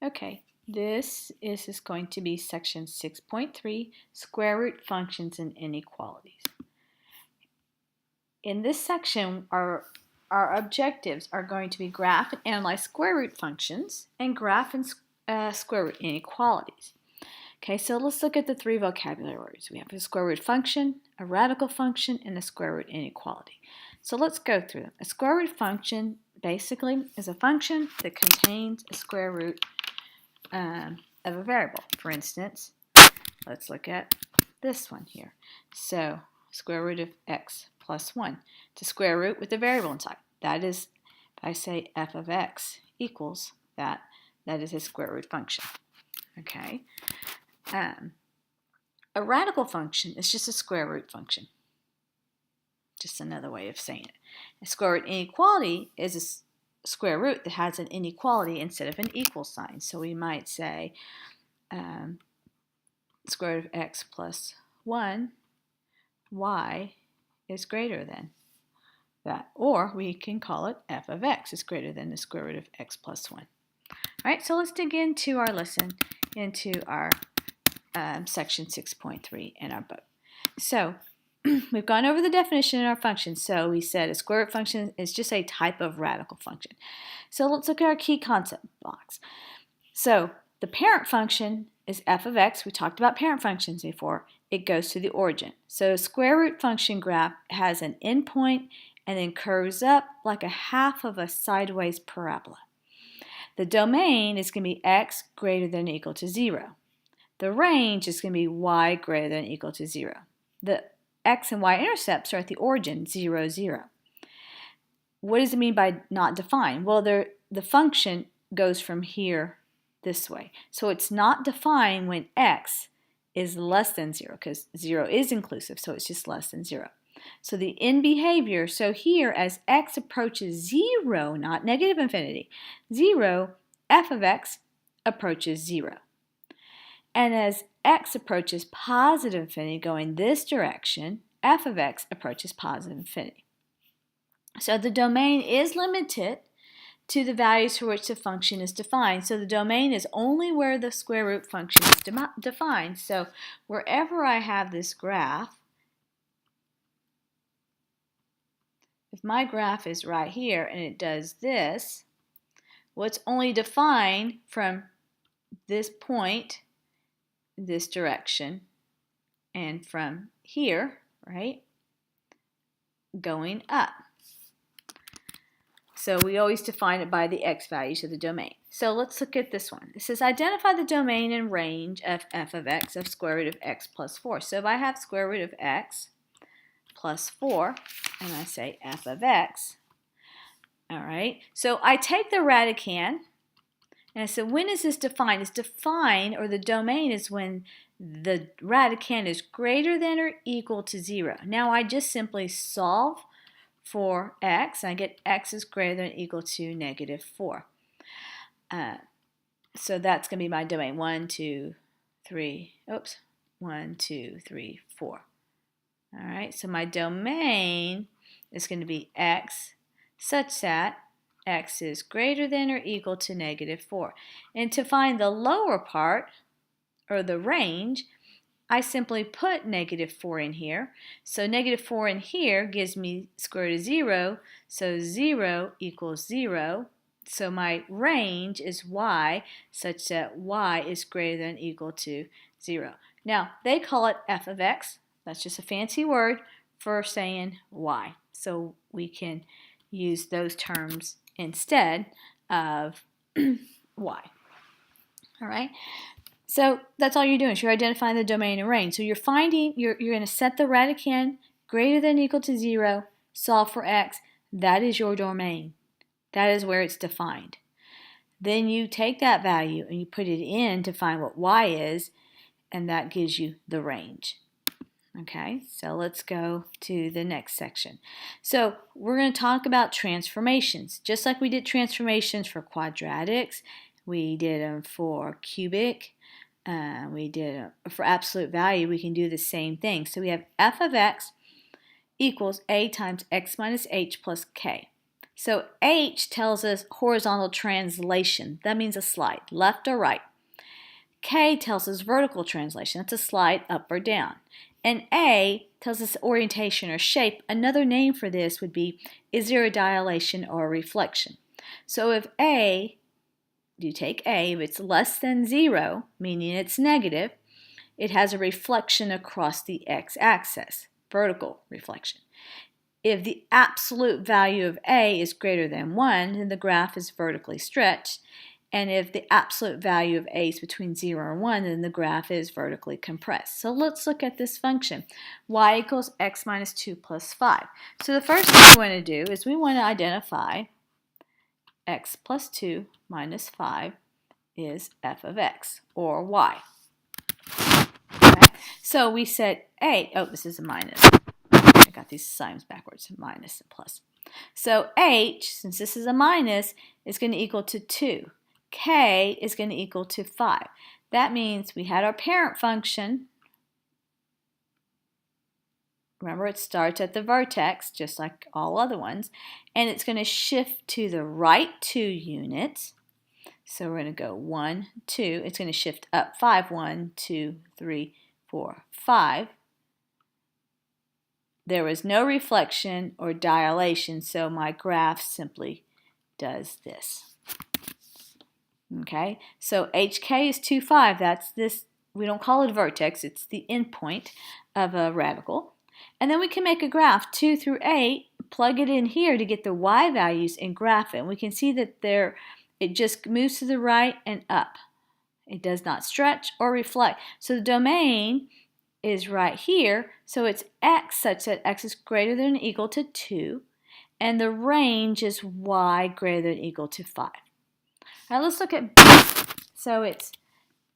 Okay, this is going to be section 6.3, square root functions and inequalities. In this section, our objectives are going to be graph and analyze square root functions and graph and square root inequalities. Okay, so let's look at the three vocabulary words. We have a square root function, a radical function, and a square root inequality. So let's go through them. A square root function basically is a function that contains a square root of a variable. For instance, let's look at this one here. So square root of x plus 1. It's a square root with a variable inside. That is, if I say f of x equals that, that is a square root function. Okay. A radical function is just a square root function. Just another way of saying it. A square root inequality is a square root that has an inequality instead of an equal sign. So we might say square root of x plus 1, y is greater than that. Or we can call it f of x is greater than the square root of x plus 1. All right, so let's dig into our lesson, into our section 6.3 in our book. So we've gone over the definition in our function. So we said a square root function is just a type of radical function. So let's look at our key concept blocks. So the parent function is f of x. We talked about parent functions before. It goes to the origin. So a square root function graph has an endpoint and then curves up like a half of a sideways parabola. The domain is going to be x greater than or equal to 0. The range is going to be y greater than or equal to 0. The x and y intercepts are at the origin, 0, 0. What does it mean by not defined? Well, the function goes from here this way. So it's not defined when x is less than 0, because 0 is inclusive, so it's just less than 0. So the end behavior, so here as x approaches 0, not negative infinity, 0, f of x approaches 0. And as x approaches positive infinity going this direction, f of x approaches positive infinity. So the domain is limited to the values for which the function is defined. So the domain is only where the square root function is defined. So wherever I have this graph, if my graph is right here and it does this, well, it's only defined from this point, this direction, and from here, right, going up. So we always define it by the x values of the domain. So let's look at this one. It says identify the domain and range of f of x of square root of x plus 4. So if I have square root of x plus 4, and I say f of x, all right, so I take the radicand, and I said, when is this defined? It's defined, or the domain is when the radicand is greater than or equal to 0. Now I just simply solve for x, and I get x is greater than or equal to negative 4. So that's going to be my domain. 1, 2, 3, 4. All right, so my domain is going to be x such that x is greater than or equal to negative 4. And to find the lower part, or the range, I simply put negative 4 in here. So negative 4 in here gives me square root of 0, so 0 equals 0. So my range is y, such that y is greater than or equal to 0. Now, they call it f of x. That's just a fancy word for saying y. So we can use those terms instead of y. All right? So that's all you're doing. You're identifying the domain and range. So you're going to set the radicand greater than or equal to 0, solve for x. That is your domain. That is where it's defined. Then you take that value and you put it in to find what y is, and that gives you the range. Okay, so let's go to the next section. So we're going to talk about transformations. Just like we did transformations for quadratics, we did them for cubic, we did for absolute value, we can do the same thing. So we have f of x equals a times x minus h plus k. So H tells us horizontal translation. That means a slide, left or right. K tells us vertical translation. That's a slide up or down. And A tells us orientation or shape. Another name for this would be, is there a dilation or a reflection? So if A, you take A, if it's less than 0, meaning it's negative, it has a reflection across the x-axis, vertical reflection. If the absolute value of A is greater than 1, then the graph is vertically stretched. And if the absolute value of A is between 0 and 1, then the graph is vertically compressed. So let's look at this function. Y equals x minus 2 plus 5. So the first thing we want to do is we want to identify x plus 2 minus 5 is f of x, or y. Okay? So we said A, oh, this is a minus. I got these signs backwards, minus and plus. So H, since this is a minus, is going to equal to 2. K is going to equal to 5. That means we had our parent function. Remember, it starts at the vertex, just like all other ones, and it's going to shift to the right 2 units. So we're going to go 1, 2. It's going to shift up 5, 1, 2, 3, 4, 5. There was no reflection or dilation, so my graph simply does this. Okay, so HK is 2, 5. That's this, we don't call it a vertex, it's the endpoint of a radical. And then we can make a graph 2 through 8, plug it in here to get the y values and graph it. And we can see that it just moves to the right and up. It does not stretch or reflect. So the domain is right here, so it's x such that x is greater than or equal to 2, and the range is y greater than or equal to 5. Now let's look at B. So it's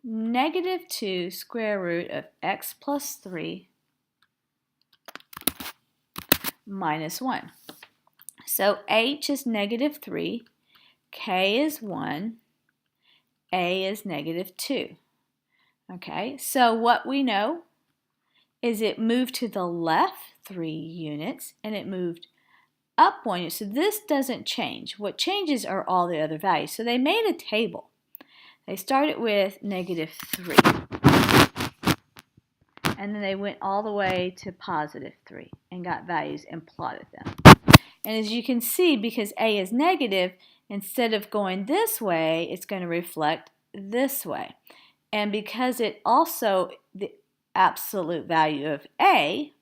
negative 2 square root of x plus 3 minus 1. So H is negative 3, K is 1, A is negative 2. Okay, so what we know is it moved to the left 3 units and it moved up 1 unit. So this doesn't change. What changes are all the other values. So they made a table. They started with negative 3. And then they went all the way to positive 3 and got values and plotted them. And as you can see, because A is negative, instead of going this way, it's going to reflect this way. And because it also, the absolute value of A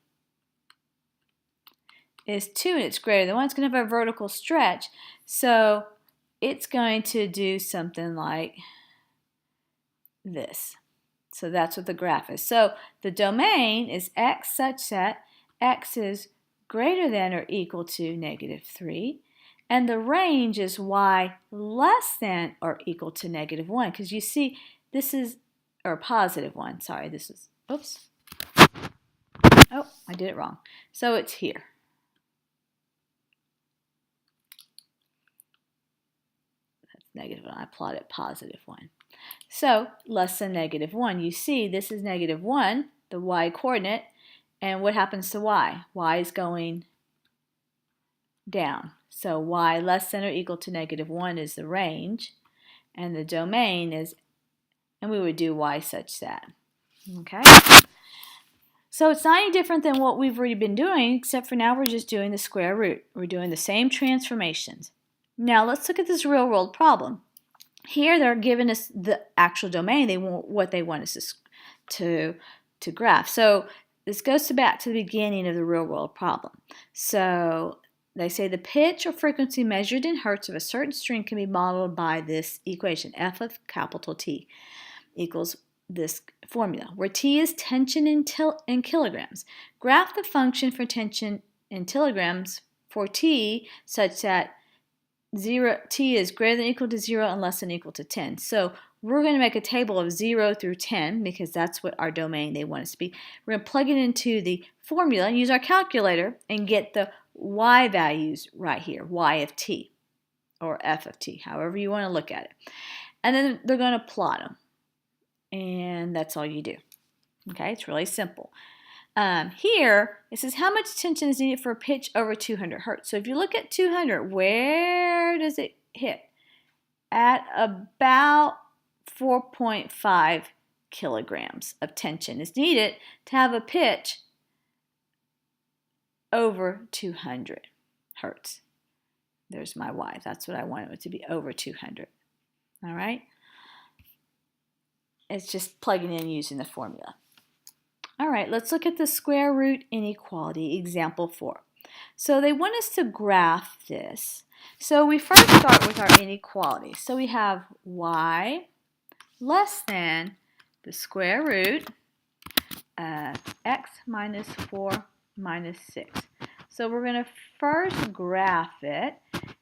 is 2 and it's greater than 1, it's going to have a vertical stretch. So it's going to do something like this. So that's what the graph is. So the domain is x such that x is greater than or equal to negative 3. And the range is y less than or equal to negative 1. Because you see, this is, or positive 1. Sorry, this is, oops. Oh, I did it wrong. So it's here. Negative 1. I plotted positive 1. So less than negative 1. You see this is negative 1, the y coordinate, and what happens to y? Y is going down. So y less than or equal to negative 1 is the range, and the domain is, and we would do y such that. Okay? So it's not any different than what we've already been doing, except for now we're just doing the square root. We're doing the same transformations. Now let's look at this real world problem. Here they're giving us the actual domain, what they want us to graph. So this goes back to the beginning of the real world problem. So they say the pitch or frequency measured in hertz of a certain string can be modeled by this equation, F of capital T equals this formula, where T is tension in kilograms. Graph the function for tension in kilograms for T such that T is greater than or equal to 0 and less than or equal to 10. So we're going to make a table of 0 through 10 because that's what our domain they want us to be. We're going to plug it into the formula and use our calculator and get the y values right here, y of t or f of t, however you want to look at it. And then they're going to plot them. And that's all you do. Okay, it's really simple. Here, it says how much tension is needed for a pitch over 200 hertz. So if you look at 200, where does it hit? At about 4.5 kilograms of tension is needed to have a pitch over 200 hertz. There's my Y. That's what I want it to be, over 200. All right? It's just plugging in using the formula. All right, let's look at the square root inequality, example 4. So they want us to graph this. So we first start with our inequality. So we have y less than the square root of x minus 4 minus 6. So we're going to first graph it,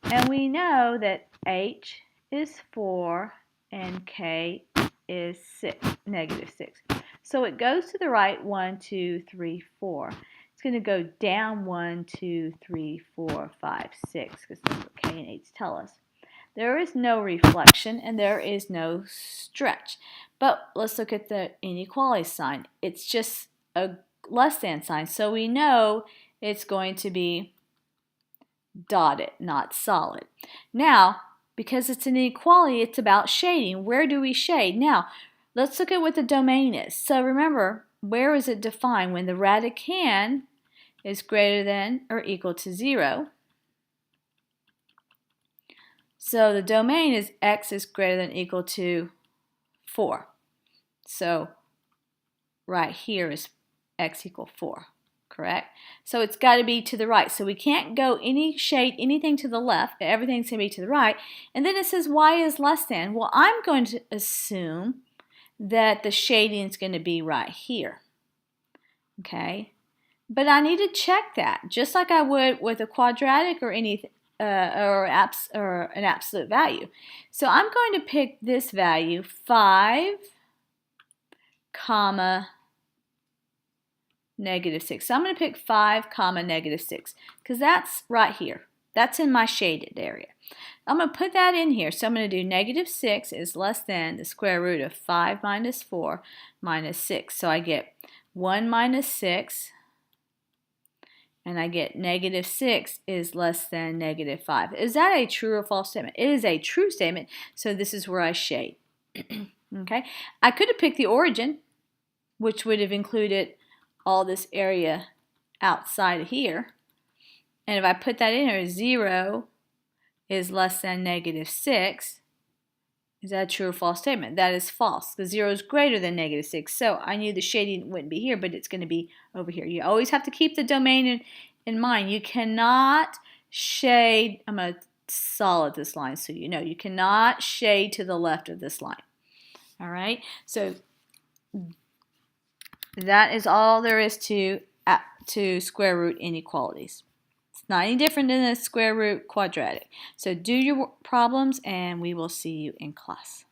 and we know that h is 4 and k is 6, negative 6. So it goes to the right 1, 2, 3, 4. It's going to go down 1, 2, 3, 4, 5, 6, because that's what k and h tell us. There is no reflection and there is no stretch. But let's look at the inequality sign. It's just a less than sign, so we know it's going to be dotted, not solid. Now, because it's an inequality, it's about shading. Where do we shade? Now, let's look at what the domain is. So remember, where is it defined? When the radicand is greater than or equal to 0. So the domain is x is greater than or equal to 4. So right here is x equal 4, correct? So it's got to be to the right. So we can't go shade anything to the left. Everything's going to be to the right. And then it says y is less than. Well, I'm going to assume that the shading is going to be right here. Okay? But I need to check that, just like I would with a quadratic or anything, or an absolute value. So I'm going to pick this value, 5, comma, negative 6. So I'm going to pick 5, comma, negative 6, because that's right here. That's in my shaded area. I'm going to put that in here. So I'm going to do negative 6 is less than the square root of 5 minus 4 minus 6. So I get 1 minus 6, and I get negative 6 is less than negative 5. Is that a true or false statement? It is a true statement, so this is where I shade. Okay, I could have picked the origin, which would have included all this area outside of here. And if I put that in here, 0 is less than negative 6. Is that a true or false statement? That is false, because 0 is greater than negative 6. So I knew the shading wouldn't be here, but it's going to be over here. You always have to keep the domain in mind. You cannot shade, I'm going to solid this line so you know, you cannot shade to the left of this line. All right, so that is all there is to square root inequalities. It's not any different than a square root quadratic. So do your problems, and we will see you in class.